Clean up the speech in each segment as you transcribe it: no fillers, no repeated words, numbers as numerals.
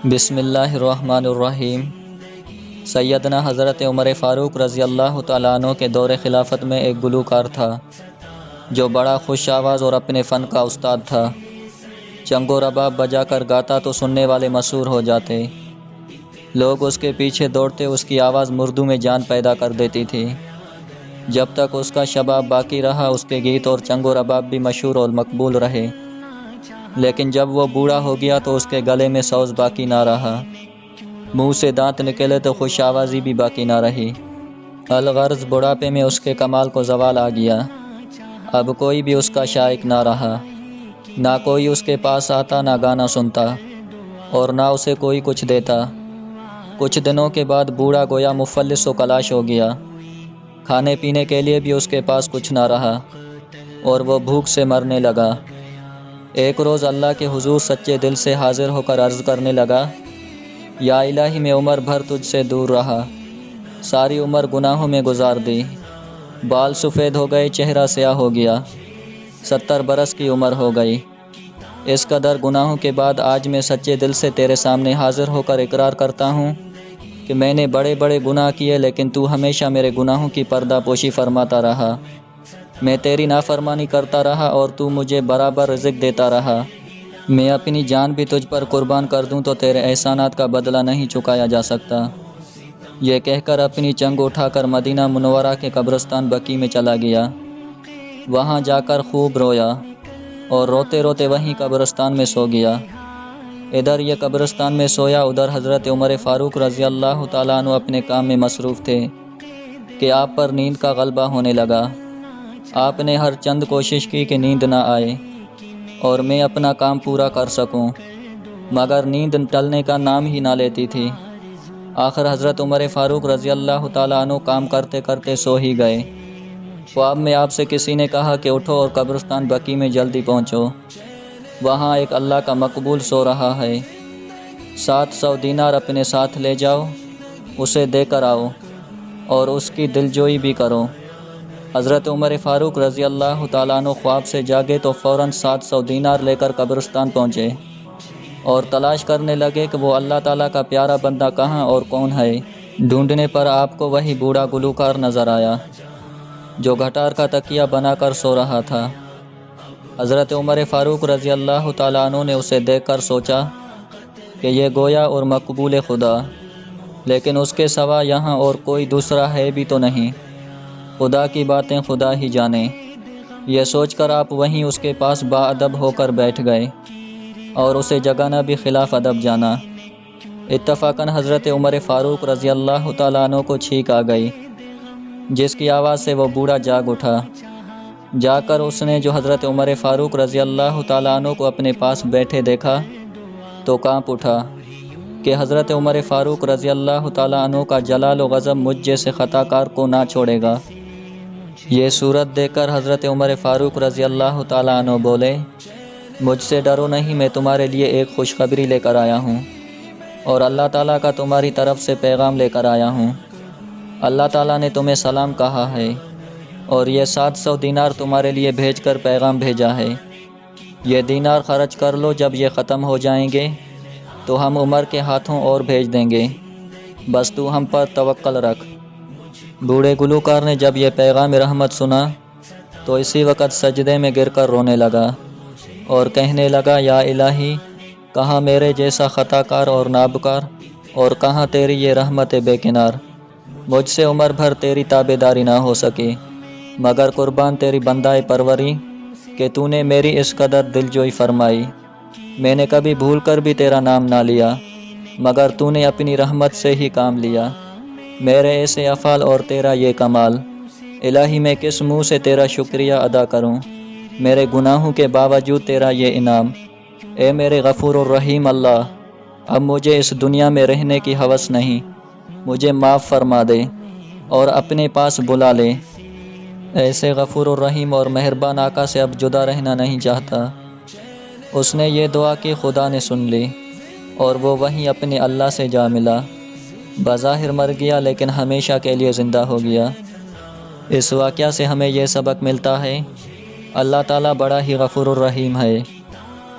بسم اللہ الرحمن الرحیم۔ سیدنا حضرت عمر فاروق رضی اللہ تعالیٰ عنہ کے دور خلافت میں ایک گلوکار تھا جو بڑا خوش آواز اور اپنے فن کا استاد تھا۔ چنگ و رباب بجا کر گاتا تو سننے والے مسحور ہو جاتے، لوگ اس کے پیچھے دوڑتے، اس کی آواز مردوں میں جان پیدا کر دیتی تھی۔ جب تک اس کا شباب باقی رہا اس کے گیت اور چنگ و رباب بھی مشہور اور مقبول رہے، لیکن جب وہ بوڑھا ہو گیا تو اس کے گلے میں سوز باقی نہ رہا، منہ سے دانت نکلے تو خوش آوازی بھی باقی نہ رہی۔ الغرض بڑھاپے میں اس کے کمال کو زوال آ گیا، اب کوئی بھی اس کا شائق نہ رہا، نہ کوئی اس کے پاس آتا، نہ گانا سنتا، اور نہ اسے کوئی کچھ دیتا۔ کچھ دنوں کے بعد بوڑھا گویا مفلس و کلاش ہو گیا، کھانے پینے کے لیے بھی اس کے پاس کچھ نہ رہا اور وہ بھوک سے مرنے لگا۔ ایک روز اللہ کے حضور سچے دل سے حاضر ہو کر عرض کرنے لگا، یا الہی میں عمر بھر تجھ سے دور رہا، ساری عمر گناہوں میں گزار دی، بال سفید ہو گئے، چہرہ سیاہ ہو گیا، 70 برس کی عمر ہو گئی۔ اس قدر گناہوں کے بعد آج میں سچے دل سے تیرے سامنے حاضر ہو کر اقرار کرتا ہوں کہ میں نے بڑے بڑے گناہ کیے، لیکن تو ہمیشہ میرے گناہوں کی پردہ پوشی فرماتا رہا۔ میں تیری نافرمانی کرتا رہا اور تو مجھے برابر رزق دیتا رہا۔ میں اپنی جان بھی تجھ پر قربان کر دوں تو تیرے احسانات کا بدلہ نہیں چکایا جا سکتا۔ یہ کہہ کر اپنی چنگ اٹھا کر مدینہ منورہ کے قبرستان بقیع میں چلا گیا۔ وہاں جا کر خوب رویا اور روتے روتے وہیں قبرستان میں سو گیا۔ ادھر یہ قبرستان میں سویا، ادھر حضرت عمر فاروق رضی اللہ تعالیٰ عنہ اپنے کام میں مصروف تھے کہ آپ پر نیند کا غلبہ ہونے لگا۔ آپ نے ہر چند کوشش کی کہ نیند نہ آئے اور میں اپنا کام پورا کر سکوں، مگر نیند ٹلنے کا نام ہی نہ لیتی تھی۔ آخر حضرت عمر فاروق رضی اللہ تعالیٰ عنہ کام کرتے کرتے سو ہی گئے۔ خواب میں آپ سے کسی نے کہا کہ اٹھو اور قبرستان بقیع میں جلدی پہنچو، وہاں ایک اللہ کا مقبول سو رہا ہے، 700 دینار اپنے ساتھ لے جاؤ، اسے دے کر آؤ اور اس کی دلجوئی بھی کرو۔ حضرت عمر فاروق رضی اللہ تعالیٰ عنہ خواب سے جاگے تو فوراً 700 دینار لے کر قبرستان پہنچے اور تلاش کرنے لگے کہ وہ اللہ تعالیٰ کا پیارا بندہ کہاں اور کون ہے۔ ڈھونڈنے پر آپ کو وہی بوڑھا گلوکار نظر آیا جو گھٹار کا تکیہ بنا کر سو رہا تھا۔ حضرت عمر فاروق رضی اللہ تعالیٰ عنہ نے اسے دیکھ کر سوچا کہ یہ گویا اور مقبول خدا، لیکن اس کے سوا یہاں اور کوئی دوسرا ہے بھی تو نہیں، خدا کی باتیں خدا ہی جانے۔ یہ سوچ کر آپ وہیں اس کے پاس با ادب ہو کر بیٹھ گئے اور اسے جگانا بھی خلاف ادب جانا۔ اتفاقاً حضرت عمر فاروق رضی اللہ تعالیٰ عنہ کو چھینک آ گئی، جس کی آواز سے وہ بوڑھا جاگ اٹھا۔ جا کر اس نے جو حضرت عمر فاروق رضی اللہ تعالیٰ عنہ کو اپنے پاس بیٹھے دیکھا تو کانپ اٹھا کہ حضرت عمر فاروق رضی اللہ تعالیٰ عنہ کا جلال و غضب مجھ جیسے خطا کار کو نہ چھوڑے گا۔ یہ صورت دیکھ کر حضرت عمر فاروق رضی اللہ تعالیٰ عنہ بولے، مجھ سے ڈرو نہیں، میں تمہارے لیے ایک خوشخبری لے کر آیا ہوں اور اللہ تعالیٰ کا تمہاری طرف سے پیغام لے کر آیا ہوں۔ اللہ تعالیٰ نے تمہیں سلام کہا ہے اور یہ 700 دینار تمہارے لیے بھیج کر پیغام بھیجا ہے۔ یہ دینار خرچ کر لو، جب یہ ختم ہو جائیں گے تو ہم عمر کے ہاتھوں اور بھیج دیں گے، بس تو ہم پر توکل رکھ۔ بوڑھے گلوکار نے جب یہ پیغام رحمت سنا تو اسی وقت سجدے میں گر کر رونے لگا اور کہنے لگا، یا الہی، کہاں میرے جیسا خطا کار اور نابکار، اور کہاں تیری یہ رحمت بے کنار۔ مجھ سے عمر بھر تیری تابعداری نہ ہو سکی، مگر قربان تیری بندہ پروری کہ تو نے میری اس قدر دلجوئی فرمائی۔ میں نے کبھی بھول کر بھی تیرا نام نہ لیا، مگر تو نے اپنی رحمت سے ہی کام لیا۔ میرے ایسے افعال اور تیرا یہ کمال، الہی میں کس منہ سے تیرا شکریہ ادا کروں، میرے گناہوں کے باوجود تیرا یہ انعام۔ اے میرے غفور الرحیم اللہ، اب مجھے اس دنیا میں رہنے کی ہوس نہیں، مجھے معاف فرما دے اور اپنے پاس بلا لے۔ ایسے غفور الرحیم اور مہربان آقا سے اب جدا رہنا نہیں چاہتا۔ اس نے یہ دعا کی، خدا نے سن لی اور وہ وہیں اپنے اللہ سے جا ملا۔ بظاہر مر گیا لیکن ہمیشہ کے لیے زندہ ہو گیا۔ اس واقعہ سے ہمیں یہ سبق ملتا ہے، اللہ تعالیٰ بڑا ہی غفور الرحیم ہے،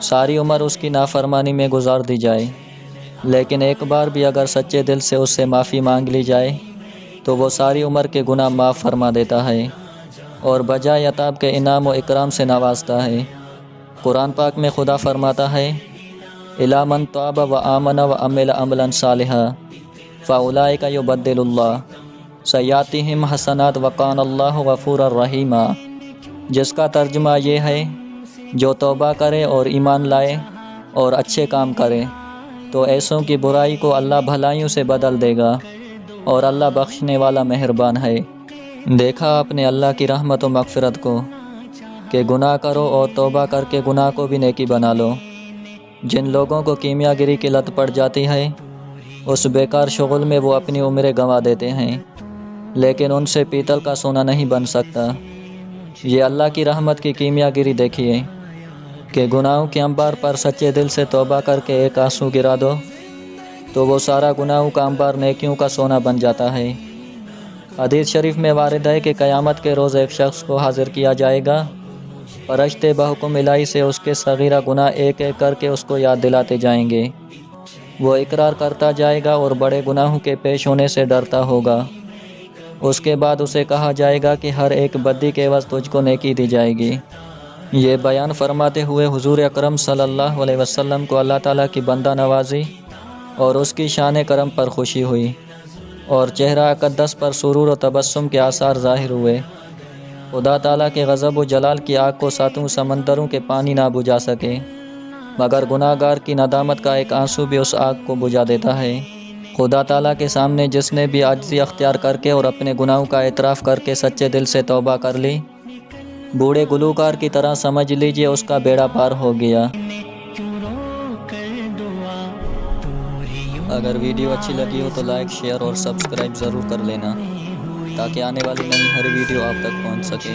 ساری عمر اس کی نافرمانی میں گزار دی جائے لیکن ایک بار بھی اگر سچے دل سے اس سے معافی مانگ لی جائے تو وہ ساری عمر کے گناہ معاف فرما دیتا ہے اور بجائے عطاب کے انعام و اکرام سے نوازتا ہے۔ قرآن پاک میں خدا فرماتا ہے اِلَىٰ مَن تَابَ وَآمَنَ وَعَمِلَ عَمَلًا صَالِحًا فَأُولَٰئِکَ یُبَدِّلُ اللَّهُ سَیِّئَاتِہِم حسنات وَکَانَ اللَّهُ غَفُورًا رَحِیمًا، جس کا ترجمہ یہ ہے جو توبہ کرے اور ایمان لائے اور اچھے کام کرے تو ایسوں کی برائی کو اللہ بھلائیوں سے بدل دے گا اور اللہ بخشنے والا مہربان ہے۔ دیکھا آپ نے اللہ کی رحمت و مغفرت کو کہ گناہ کرو اور توبہ کر کے گناہ کو بھی نیکی بنا لو۔ جن لوگوں کو کیمیا گری کی لت پڑ جاتی ہے اس بیکار شغل میں وہ اپنی عمریں گنوا دیتے ہیں، لیکن ان سے پیتل کا سونا نہیں بن سکتا۔ یہ اللہ کی رحمت کی کیمیا گری دیکھیے کہ گناہوں کے انبار پر سچے دل سے توبہ کر کے ایک آنسو گرا دو تو وہ سارا گناہوں کا انبار نیکیوں کا سونا بن جاتا ہے۔ حدیث شریف میں وارد ہے کہ قیامت کے روز ایک شخص کو حاضر کیا جائے گا، فرشتے بحکم الہی سے اس کے صغیرہ گناہ ایک ایک کر کے اس کو یاد دلاتے جائیں گے۔ وہ اقرار کرتا جائے گا اور بڑے گناہوں کے پیش ہونے سے ڈرتا ہوگا۔ اس کے بعد اسے کہا جائے گا کہ ہر ایک بدی کے عوض تجھ کو نیکی دی جائے گی۔ یہ بیان فرماتے ہوئے حضور اکرم صلی اللہ علیہ وسلم کو اللہ تعالیٰ کی بندہ نوازی اور اس کی شان کرم پر خوشی ہوئی اور چہرہ اقدس پر سرور و تبسم کے آثار ظاہر ہوئے۔ خدا تعالیٰ کے غضب و جلال کی آگ کو ساتوں سمندروں کے پانی نہ بجھا سکے، مگر گناہ گار کی ندامت کا ایک آنسو بھی اس آگ کو بجھا دیتا ہے۔ خدا تعالیٰ کے سامنے جس نے بھی عاجزی اختیار کر کے اور اپنے گناہوں کا اعتراف کر کے سچے دل سے توبہ کر لی، بوڑھے گلوکار کی طرح سمجھ لیجئے اس کا بیڑا پار ہو گیا۔ اگر ویڈیو اچھی لگی ہو تو لائک، شیئر اور سبسکرائب ضرور کر لینا تاکہ آنے والی نئی ہر ویڈیو آپ تک پہنچ سکے۔